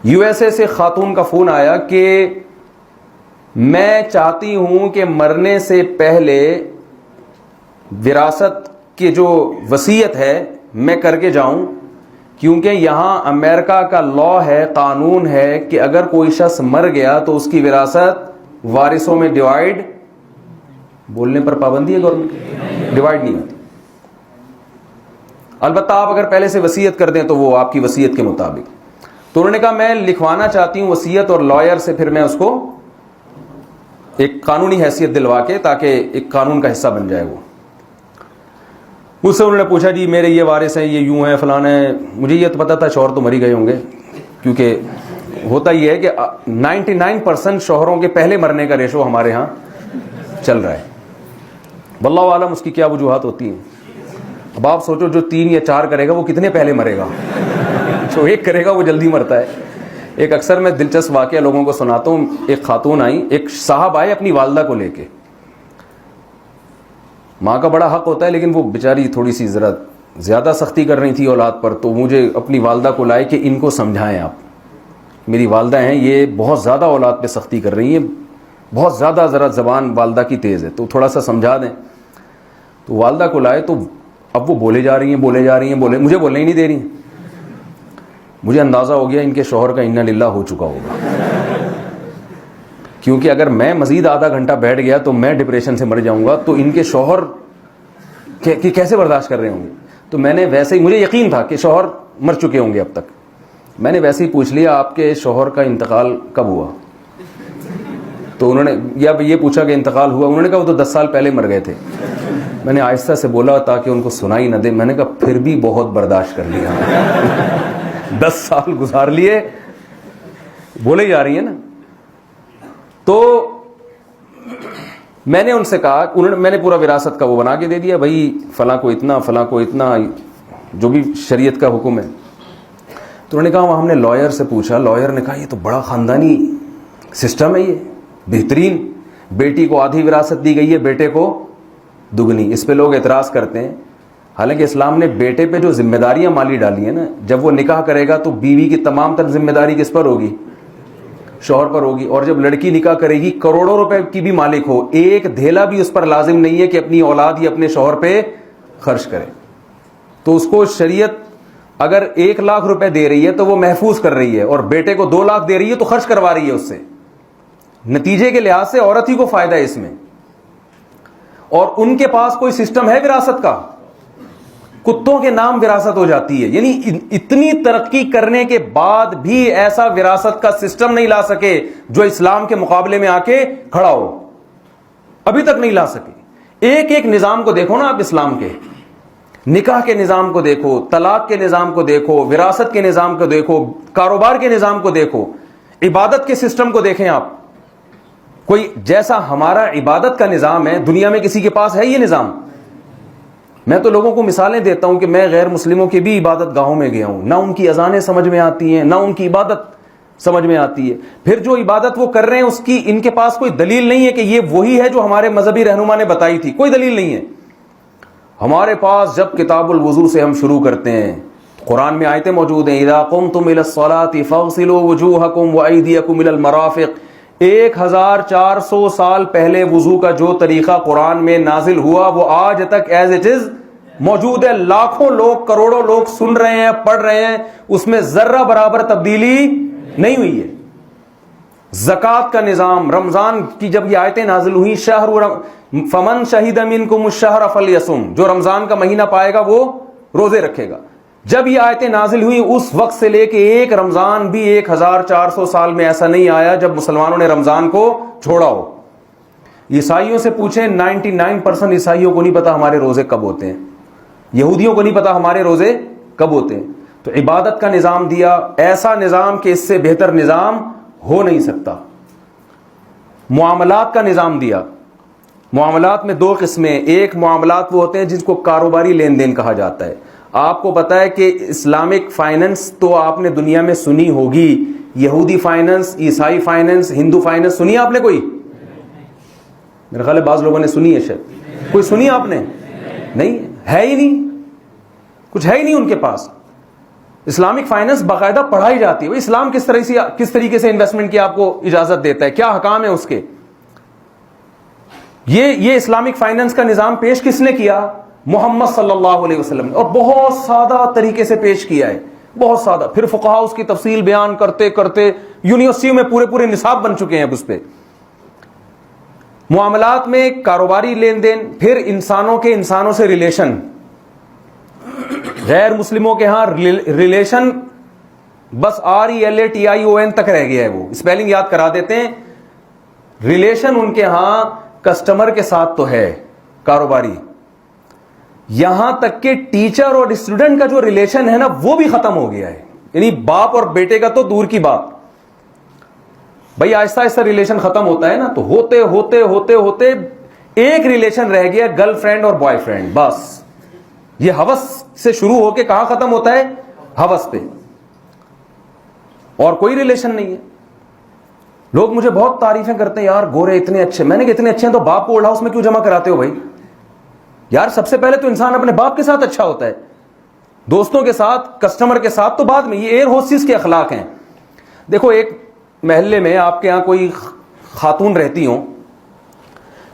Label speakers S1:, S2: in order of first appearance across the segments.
S1: U S A سے خاتون کا فون آیا کہ میں چاہتی ہوں کہ مرنے سے پہلے وراثت کی جو وصیت ہے میں کر کے جاؤں، کیونکہ یہاں امریکہ کا لا ہے، قانون ہے کہ اگر کوئی شخص مر گیا تو اس کی وراثت وارثوں میں ڈیوائڈ، بولنے پر پابندی ہے گورنمنٹ، ڈیوائڈ نہیں ہوتی۔ البتہ آپ اگر پہلے سے وصیت کر دیں تو وہ آپ کی وصیت کے مطابق۔ تو انہوں نے کہا میں لکھوانا چاہتی ہوں وصیت، اور لائر سے پھر میں اس کو ایک قانونی حیثیت دلوا کے، تاکہ ایک قانون کا حصہ بن جائے۔ وہ مجھ سے انہوں نے پوچھا جی میرے یہ وارث ہیں، یہ یوں ہیں فلانا ہے۔ مجھے یہ تو پتا تھا شوہر تو مر ہی گئے ہوں گے، کیونکہ ہوتا یہ ہے کہ 99% شوہروں کے پہلے مرنے کا ریشو ہمارے ہاں چل رہا ہے۔ واللہ عالم اس کی کیا وجوہات ہوتی ہیں۔ اب آپ سوچو جو 3 یا 4 کرے گا وہ کتنے پہلے مرے گا، جو 1 کرے گا وہ جلدی مرتا ہے۔ ایک اکثر میں دلچسپ واقعہ لوگوں کو سناتا ہوں۔ ایک خاتون آئی، ایک صاحب آئے اپنی والدہ کو لے کے۔ ماں کا بڑا حق ہوتا ہے، لیکن وہ بیچاری تھوڑی سی ذرا زیادہ سختی کر رہی تھی اولاد پر، تو مجھے اپنی والدہ کو لائے کہ ان کو سمجھائیں آپ، میری والدہ ہیں یہ بہت زیادہ اولاد پہ سختی کر رہی ہیں، بہت زیادہ ذرا زبان والدہ کی تیز ہے، تو تھوڑا سا سمجھا دیں۔ تو والدہ کو لائے تو اب وہ بولے جا رہی ہیں، مجھے بولنے ہی نہیں دے رہی ہیں۔ مجھے اندازہ ہو گیا ان کے شوہر کا انا للہ ہو چکا ہوگا، کیونکہ اگر میں مزید آدھا گھنٹہ بیٹھ گیا تو میں ڈپریشن سے مر جاؤں گا، تو ان کے شوہر کیسے برداشت کر رہے ہوں گے۔ تو میں نے ویسے ہی، مجھے یقین تھا کہ شوہر مر چکے ہوں گے اب تک، میں نے ویسے ہی پوچھ لیا آپ کے شوہر کا انتقال کب ہوا؟ تو انہوں نے یا یہ پوچھا کہ انتقال ہوا، انہوں نے کہا وہ تو 10 سال پہلے مر گئے تھے۔ میں نے آہستہ سے بولا تاکہ ان کو سنائی نہ دے، میں نے کہا پھر بھی بہت برداشت کر لیا 10 سال گزار لیے، بولے جا رہی ہیں نا۔ تو میں نے ان سے کہا، میں نے پورا وراثت کا وہ بنا کے دے دیا، بھائی فلاں کو اتنا، فلاں کو اتنا، جو بھی شریعت کا حکم ہے۔ تو انہوں نے کہا ہم نے لائر سے پوچھا، لائر نے کہا یہ تو بڑا خاندانی سسٹم ہے، یہ بہترین، بیٹی کو آدھی وراثت دی گئی ہے، بیٹے کو دگنی۔ اس پہ لوگ اعتراض کرتے ہیں، حالانکہ اسلام نے بیٹے پہ جو ذمہ داریاں مالی ڈالی ہیں نا، جب وہ نکاح کرے گا تو بیوی کی تمام تر ذمہ داری کس پر ہوگی؟ شوہر پر ہوگی۔ اور جب لڑکی نکاح کرے گی کروڑوں روپے کی بھی مالک ہو، ایک دھیلا بھی اس پر لازم نہیں ہے کہ اپنی اولاد یا اپنے شوہر پہ خرچ کرے۔ تو اس کو شریعت اگر 1 لاکھ روپے دے رہی ہے تو وہ محفوظ کر رہی ہے، اور بیٹے کو 2 لاکھ دے رہی ہے تو خرچ کروا رہی ہے اس سے۔ نتیجے کے لحاظ سے عورت ہی کو فائدہ ہے اس میں۔ اور ان کے پاس کوئی سسٹم ہے وراثت کا؟ کتوں کے نام وراثت ہو جاتی ہے، یعنی اتنی ترقی کرنے کے بعد بھی ایسا وراثت کا سسٹم نہیں لا سکے جو اسلام کے مقابلے میں آ کے کھڑا ہو، ابھی تک نہیں لا سکے۔ ایک نظام کو دیکھو نا آپ، اسلام کے نکاح کے نظام کو دیکھو، طلاق کے نظام کو دیکھو، وراثت کے نظام کو دیکھو، کاروبار کے نظام کو دیکھو، عبادت کے سسٹم کو دیکھیں آپ۔ کوئی جیسا ہمارا عبادت کا نظام ہے دنیا میں کسی کے پاس ہے یہ نظام؟ میں تو لوگوں کو مثالیں دیتا ہوں کہ میں غیر مسلموں کے بھی عبادت گاہوں میں گیا ہوں، نہ ان کی اذانیں سمجھ میں آتی ہیں، نہ ان کی عبادت سمجھ میں آتی ہے۔ پھر جو عبادت وہ کر رہے ہیں اس کی ان کے پاس کوئی دلیل نہیں ہے کہ یہ وہی ہے جو ہمارے مذہبی رہنما نے بتائی تھی، کوئی دلیل نہیں ہے۔ ہمارے پاس جب کتاب الوضو سے ہم شروع کرتے ہیں، قرآن میں آیتیں موجود ہیں، اذا قمتم الى الصلاة فاغسلوا وجوہکم وایدیکم الى المرافق۔ 1400 سال پہلے وضو کا جو طریقہ قرآن میں نازل ہوا وہ آج تک ایز اٹ از موجود ہے۔ لاکھوں لوگ، کروڑوں لوگ سن رہے ہیں، پڑھ رہے ہیں، اس میں ذرہ برابر تبدیلی نہیں ہوئی ہے۔ زکوٰۃ کا نظام، رمضان کی جب یہ آیتیں نازل ہوئی، شہر فمن شہد منکم الشہر فلیصم، جو رمضان کا مہینہ پائے گا وہ روزے رکھے گا۔ جب یہ آیتیں نازل ہوئی اس وقت سے لے کے ایک رمضان بھی 1400 سال میں ایسا نہیں آیا جب مسلمانوں نے رمضان کو چھوڑا ہو۔ عیسائیوں سے پوچھیں، 99% عیسائیوں کو نہیں پتا ہمارے روزے کب ہوتے ہیں، یہودیوں کو نہیں پتا ہمارے روزے کب ہوتے ہیں۔ تو عبادت کا نظام دیا، ایسا نظام کہ اس سے بہتر نظام ہو نہیں سکتا۔ معاملات کا نظام دیا، معاملات میں 2 قسمیں، ایک معاملات وہ ہوتے ہیں جن کو کاروباری لین دین کہا جاتا ہے۔ آپ کو پتا ہے کہ اسلامک فائننس تو آپ نے دنیا میں سنی ہوگی، یہودی فائننس، عیسائی فائننس، ہندو فائننس، سنی آپ نے کوئی؟ میرے خیال ہے بعض لوگوں نے سنی ہے، شاید کوئی سنی آپ نے؟ نہیں ہے ہی نہیں، کچھ ہے ہی نہیں ان کے پاس۔ اسلامک فائنینس باقاعدہ پڑھائی جاتی ہے. اسلام کس طریقے سے انویسٹمنٹ کی آپ کو اجازت دیتا ہے, کیا حکام ہے اس کے. یہ اسلامک فائنینس کا نظام پیش کس نے کیا؟ محمد صلی اللہ علیہ وسلم نے, اور بہت سادہ طریقے سے پیش کیا ہے, بہت سادہ. پھر فقہاء اس کی تفصیل بیان کرتے کرتے یونیورسٹیوں میں پورے نصاب بن چکے ہیں اب اس پہ. معاملات میں کاروباری لین دین, پھر انسانوں سے ریلیشن. غیر مسلموں کے ہاں ریلیشن بس RELATION تک رہ گیا ہے, وہ اسپیلنگ یاد کرا دیتے ہیں. ریلیشن ان کے ہاں کسٹمر کے ساتھ تو ہے کاروباری, یہاں تک کہ ٹیچر اور اسٹوڈنٹ کا جو ریلیشن ہے نا وہ بھی ختم ہو گیا ہے. یعنی باپ اور بیٹے کا تو دور کی بات, بھائی آہستہ آہستہ ریلیشن ختم ہوتا ہے نا, تو ہوتے ہوتے ہوتے ہوتے ایک ریلیشن رہ گیا, گرل فرینڈ اور بوائے فرینڈ. بس یہ ہوس سے شروع ہو کے کہاں ختم ہوتا ہے؟ ہوس پہ, اور کوئی ریلیشن نہیں ہے. لوگ مجھے بہت تعریفیں کرتے ہیں, یار گورے اتنے اچھے. میں نے کہا اتنے اچھے ہیں تو باپ کو اولڈ ہاؤس میں کیوں جمع کراتے ہو بھائی؟ یار سب سے پہلے تو انسان اپنے باپ کے ساتھ اچھا ہوتا ہے, دوستوں کے ساتھ, کسٹمر کے ساتھ تو بعد میں. یہ ایئر ہوسٹس کے اخلاق ہیں. دیکھو ایک محلے میں آپ کے ہاں کوئی خاتون رہتی ہوں,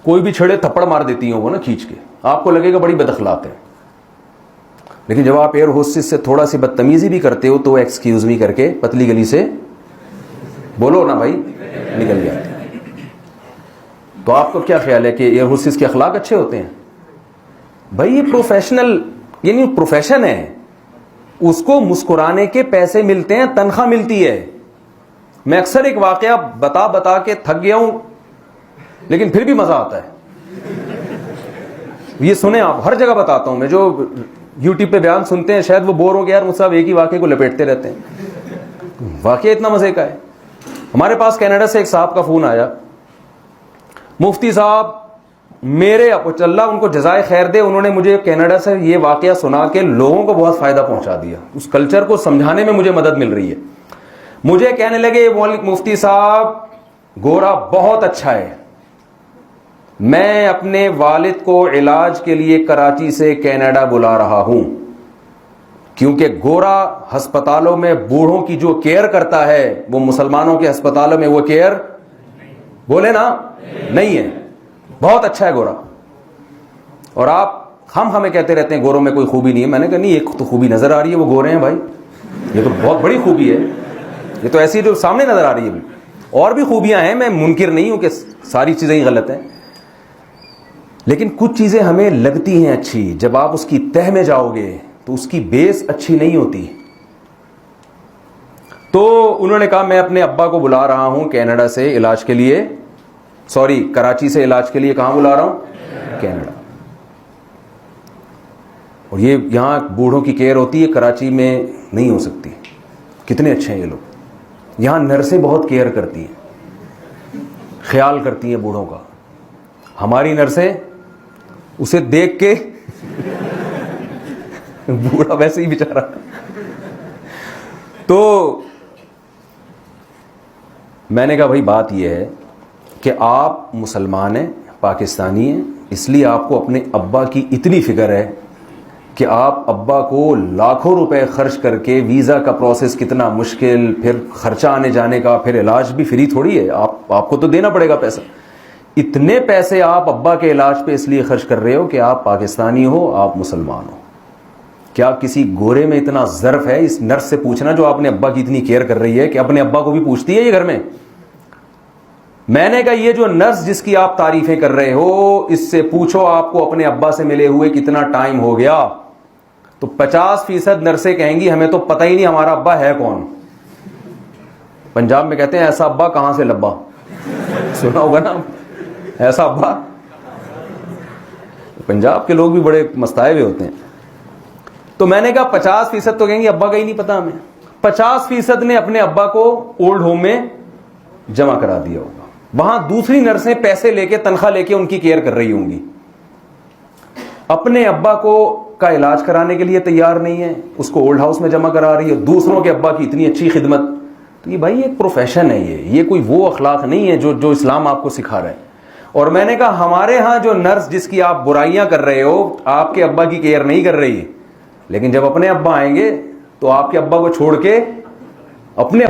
S1: کوئی بھی چھڑے تھپڑ مار دیتی ہوں وہ نا کھینچ کے, آپ کو لگے گا بڑی بد اخلاق ہے. لیکن جب آپ ایئر ہوسٹس سے تھوڑا سی بدتمیزی بھی کرتے ہو تو ایکسکیوز می کر کے پتلی گلی سے بولو نا بھائی, نکل گیا. تو آپ کو کیا خیال ہے کہ ایئر ہوسٹس کے اخلاق اچھے ہوتے ہیں؟ بھائی یہ پروفیشنل, یعنی پروفیشن ہے, اس کو مسکرانے کے پیسے ملتے ہیں, تنخواہ ملتی ہے. میں اکثر ایک واقعہ بتا کے تھک گیا ہوں, لیکن پھر بھی مزہ آتا ہے. یہ سنیں آپ, ہر جگہ بتاتا ہوں میں. جو یوٹیوب پہ بیان سنتے ہیں شاید وہ بور ہو گیا, یار مجھ سے ایک ہی واقعے کو لپیٹتے رہتے ہیں. واقعہ اتنا مزے کا ہے. ہمارے پاس کینیڈا سے ایک صاحب کا فون آیا, مفتی صاحب میرے اللہ ان کو جزائے خیر دے, انہوں نے مجھے کینیڈا سے یہ واقعہ سنا کے لوگوں کو بہت فائدہ پہنچا دیا. اس کلچر کو سمجھانے میں مجھے مدد مل رہی ہے. مجھے کہنے لگے مفتی صاحب گورا بہت اچھا ہے, میں اپنے والد کو علاج کے لیے کراچی سے کینیڈا بلا رہا ہوں, کیونکہ گورا ہسپتالوں میں بوڑھوں کی جو کیئر کرتا ہے وہ مسلمانوں کے ہسپتالوں میں وہ کیئر بولے نا نہیں ہے. بہت اچھا ہے گورا. اور آپ ہمیں کہتے رہتے ہیں گوروں میں کوئی خوبی نہیں ہے. میں نے کہا نہیں, ایک تو خوبی نظر آ رہی ہے, وہ گورے ہیں بھائی, یہ تو بہت بڑی خوبی ہے. یہ تو ایسی جو سامنے نظر آ رہی ہے, اور بھی خوبیاں ہیں, میں منکر نہیں ہوں کہ ساری چیزیں ہی غلط ہیں, لیکن کچھ چیزیں ہمیں لگتی ہیں اچھی, جب آپ اس کی تہ میں جاؤ گے تو اس کی بیس اچھی نہیں ہوتی. تو انہوں نے کہا میں اپنے ابا کو بلا رہا ہوں کینیڈا سے علاج کے لیے, کراچی سے علاج کے لیے. کہاں بلا رہا ہوں؟ کینیڈا. اور یہ یہاں بوڑھوں کی کیئر ہوتی ہے, کراچی میں نہیں ہو سکتی. کتنے اچھے ہیں یہ لوگ. یہاں نرسیں بہت کیئر کرتی ہیں, خیال کرتی ہیں بوڑھوں کا. ہماری نرسیں اسے دیکھ کے بوڑھا ویسے ہی بیچارہ. تو میں نے کہا بھائی بات یہ ہے کہ آپ مسلمان ہیں, پاکستانی ہیں, اس لیے آپ کو اپنے ابا کی اتنی فکر ہے کہ آپ ابا کو لاکھوں روپے خرچ کر کے, ویزا کا پروسیس کتنا مشکل, پھر خرچہ آنے جانے کا, پھر علاج بھی فری تھوڑی ہے, آپ کو تو دینا پڑے گا پیسہ. اتنے پیسے آپ ابا کے علاج پہ اس لیے خرچ کر رہے ہو کہ آپ پاکستانی ہو, آپ مسلمان ہو. کیا کسی گورے میں اتنا ظرف ہے اس نرس سے پوچھنا جو اپنے ابا کی اتنی کیئر کر رہی ہے کہ اپنے ابا کو بھی پوچھتی ہے یہ گھر میں؟ میں نے کہا یہ جو نرس جس کی آپ تعریفیں کر رہے ہو, اس سے پوچھو آپ کو اپنے ابا سے ملے ہوئے کتنا ٹائم ہو گیا, تو 50% نرسیں کہیں گی ہمیں تو پتہ ہی نہیں ہمارا ابا ہے کون. پنجاب میں کہتے ہیں ایسا ابا کہاں سے لبا, سنا ہوگا نا, ایسا ابا. پنجاب کے لوگ بھی بڑے مستائے ہوئے ہوتے ہیں. تو میں نے کہا 50% تو کہیں گے ابا کا ہی نہیں پتا ہمیں. 50% نے اپنے ابا کو اولڈ ہوم میں جمع کرا دیا ہوگا. وہاں دوسری نرسیں پیسے لے کے, تنخواہ لے کے ان کی کیئر کر رہی ہوں گی. اپنے ابا کو کا علاج کرانے کے لیے تیار نہیں ہے, اس کو اولڈ ہاؤس میں جمع کرا رہی ہے. دوسروں کے ابا کی اتنی اچھی خدمت. تو یہ بھائی ایک پروفیشن ہے, یہ کوئی وہ اخلاق نہیں ہے جو اسلام آپ کو سکھا رہا ہے. اور میں نے کہا ہمارے ہاں جو نرس جس کی آپ برائیاں کر رہے ہو, آپ کے ابا کی کیئر نہیں کر رہی, لیکن جب اپنے ابا آئیں گے تو آپ کے ابا کو چھوڑ کے اپنے